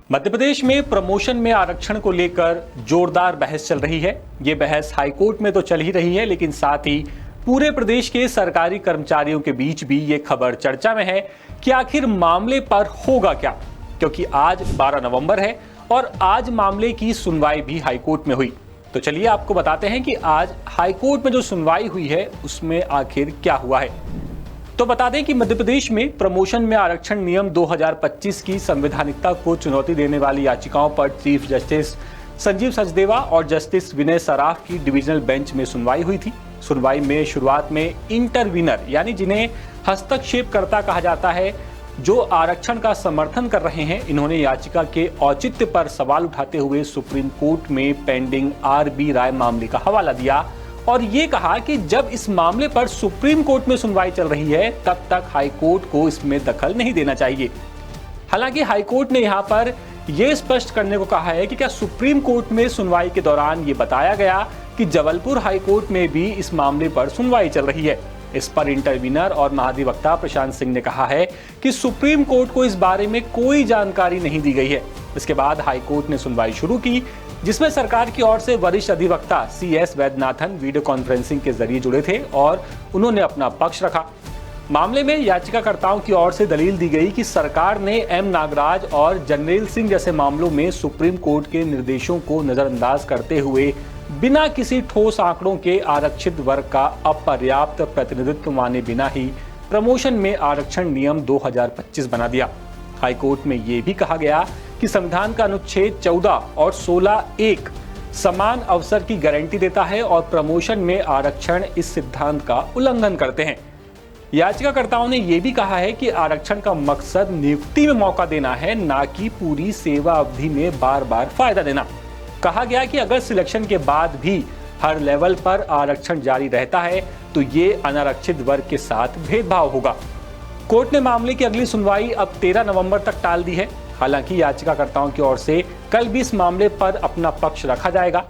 मध्य प्रदेश में प्रमोशन में आरक्षण को लेकर जोरदार बहस चल रही है। ये बहस हाईकोर्ट में तो चल ही रही है, लेकिन साथ ही पूरे प्रदेश के सरकारी कर्मचारियों के बीच भी ये खबर चर्चा में है कि आखिर मामले पर होगा क्या, क्योंकि आज 12 नवंबर है और आज मामले की सुनवाई भी हाईकोर्ट में हुई। तो चलिए आपको बताते हैं कि आज हाईकोर्ट में जो सुनवाई हुई है उसमें आखिर क्या हुआ है। तो बता दें कि मध्य प्रदेश में प्रमोशन में आरक्षण नियम 2025 की संवैधानिकता को चुनौती देने वाली याचिकाओं पर चीफ जस्टिस संजीव सचदेवा और जस्टिस विनय सराफ की डिविजनल बेंच में सुनवाई हुई थी। सुनवाई में शुरुआत में इंटरवीनर यानी जिन्हें हस्तक्षेपकर्ता कहा जाता है, जो आरक्षण का समर्थन कर रहे हैं, इन्होंने याचिका के औचित्य पर सवाल उठाते हुए सुप्रीम कोर्ट में पेंडिंग आरबी राय मामले का हवाला दिया और ये कहा कि जब इस मामले पर सुप्रीम कोर्ट में सुनवाई चल रही है तब तक हाई कोर्ट को इसमें दखल नहीं देना चाहिए। हालांकि हाई कोर्ट ने यहां पर यह स्पष्ट करने को कहा है कि क्या सुप्रीम कोर्ट में सुनवाई के दौरान ये बताया गया कि जबलपुर हाई कोर्ट में भी इस मामले पर सुनवाई चल रही है। इस पर इंटरवीनर और महाधिवक्ता प्रशांत सिंह ने कहा है कि सुप्रीम कोर्ट को इस बारे में कोई जानकारी नहीं दी गई है। इसके बाद हाई कोर्ट ने सुनवाई शुरू की, जिसमें सरकार की ओर से वरिष्ठ अधिवक्ता CS वैद्यनाथन वीडियो कॉन्फ्रेंसिंग के जरिए जुड़े थे और उन्होंने अपना पक्ष रखा। मामले में याचिकाकर्ताओं की ओर से दलील दी गई कि सरकार ने M नागराज और जनरल सिंह जैसे मामलों में सुप्रीम कोर्ट के निर्देशों को नजरअंदाज करते हुए बिना किसी ठोस आंकड़ों के आरक्षित वर्ग का अपर्याप्त प्रतिनिधित्व माने बिना ही प्रमोशन में आरक्षण नियम 2025 बना दिया। हाईकोर्ट में यह भी कहा गया कि संविधान का अनुच्छेद 14 और 16(1) समान अवसर की गारंटी देता है और प्रमोशन में आरक्षण इस सिद्धांत का उल्लंघन करते हैं। याचिकाकर्ताओं ने यह भी कहा है कि आरक्षण का मकसद नियुक्ति में मौका देना है, ना कि पूरी सेवा अवधि में बार बार फायदा देना। कहा गया कि अगर सिलेक्शन के बाद भी हर लेवल पर आरक्षण जारी रहता है तो ये अनारक्षित वर्ग के साथ भेदभाव होगा। कोर्ट ने मामले की अगली सुनवाई अब 13 नवंबर तक टाल दी है। हालांकि याचिकाकर्ताओं की ओर से कल भी इस मामले पर अपना पक्ष रखा जाएगा।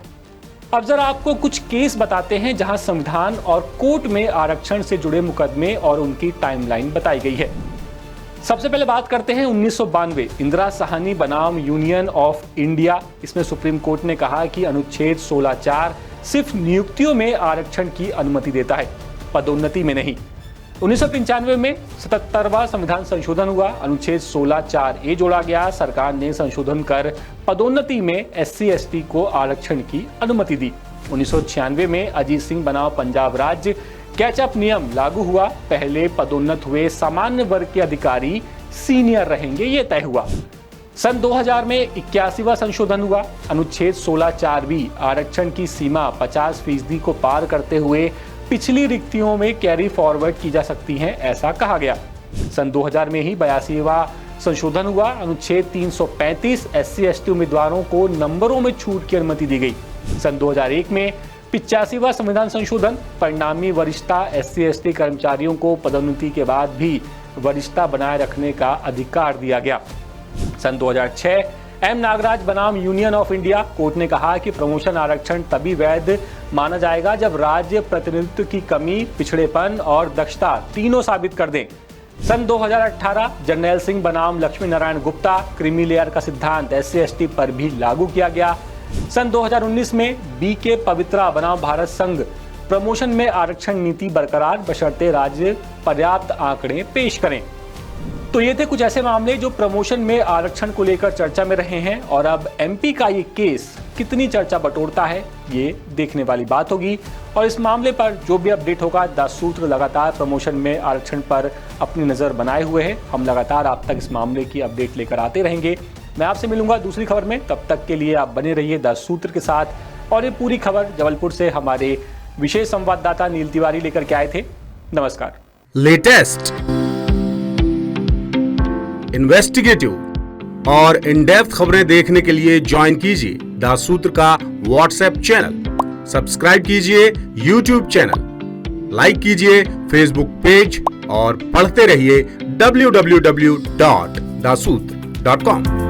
अब जरा आपको कुछ केस बताते हैं जहां संविधान और कोर्ट में आरक्षण से जुड़े मुकदमे और उनकी टाइमलाइन बताई गई है। सबसे पहले बात करते हैं 1992 इंदिरा साहनी बनाम यूनियन ऑफ इंडिया। इसमें सुप्रीम कोर्ट ने कहा कि अनुच्छेद 16(4) सिर्फ नियुक्तियों में आरक्षण की अनुमति देता है, पदोन्नति में नहीं। 1995 में 77वां संविधान संशोधन हुआ, अनुच्छेद 16(4)(a) जोड़ा गया। सरकार ने संशोधन कर पदोन्नति में SC/ST को आरक्षण की अनुमति दी। 1996 में अजीत सिंह बनाम पंजाब राज्य कैचअप नियम लागू हुआ। पहले पदोन्नत हुए सामान्य वर्ग के अधिकारी सीनियर रहेंगे, ये तय हुआ। सन 2000 में 81वां संशोधन हुआ। अनुच्छेद 16(4)(b) आरक्षण की सीमा 50% को पार करते हुए पिछली रिक्तियों में कैरी फॉरवर्ड की जा सकती हैं, ऐसा कहा गया। सन 2000 में ही 82वां संशोधन हुआ। अनुच्छेद 335 SC/ST उम्मीदवारों को नंबरों में छूट की अनुमति दी गई। सन 2001 में 85वां संविधान संशोधन, परिणामी वरिष्ठता SC/ST कर्मचारियों को पदोन्नति के बाद भी वरिष्ठता बनाए रखने का अधिकार दिया गया। सन 2006 M नागराज बनाम यूनियन ऑफ इंडिया, कोर्ट ने कहा कि प्रमोशन आरक्षण तभी वैध माना जाएगा जब राज्य प्रतिनिधित्व की कमी, पिछड़ेपन और दक्षता तीनों साबित कर दें। सन 2018 जनरल सिंह बनाम लक्ष्मी नारायण गुप्ता, क्रीमी लेयर का सिद्धांत SC/ST पर भी लागू किया गया। सन 2019 में BK पवित्रा बनाम भारत संघ, प्रमोशन में आरक्षण नीति बरकरार बशर्ते राज्य पर्याप्त आंकड़े पेश करें। तो ये थे कुछ ऐसे मामले जो प्रमोशन में आरक्षण को लेकर चर्चा में रहे हैं और अब MP का ये केस कितनी चर्चा बटोरता है ये देखने वाली बात होगी। और इस मामले पर जो भी अपडेट होगा, द सूत्र लगातार प्रमोशन में आरक्षण पर अपनी नज़र बनाए हुए है। हम लगातार आप तक इस मामले की अपडेट लेकर आते रहेंगे। मैं आपसे मिलूंगा दूसरी खबर में, तब तक के लिए आप बने रहिए द सूत्र के साथ। और ये पूरी खबर जबलपुर से हमारे विशेष संवाददाता नील तिवारी लेकर के आए थे। नमस्कार। लेटेस्ट, इन्वेस्टिगेटिव और इन डेप्थ खबरें देखने के लिए ज्वाइन कीजिए द सूत्र का व्हाट्सएप चैनल, सब्सक्राइब कीजिए यूट्यूब चैनल, लाइक कीजिए फेसबुक पेज और पढ़ते रहिए www.daसूत्र.com।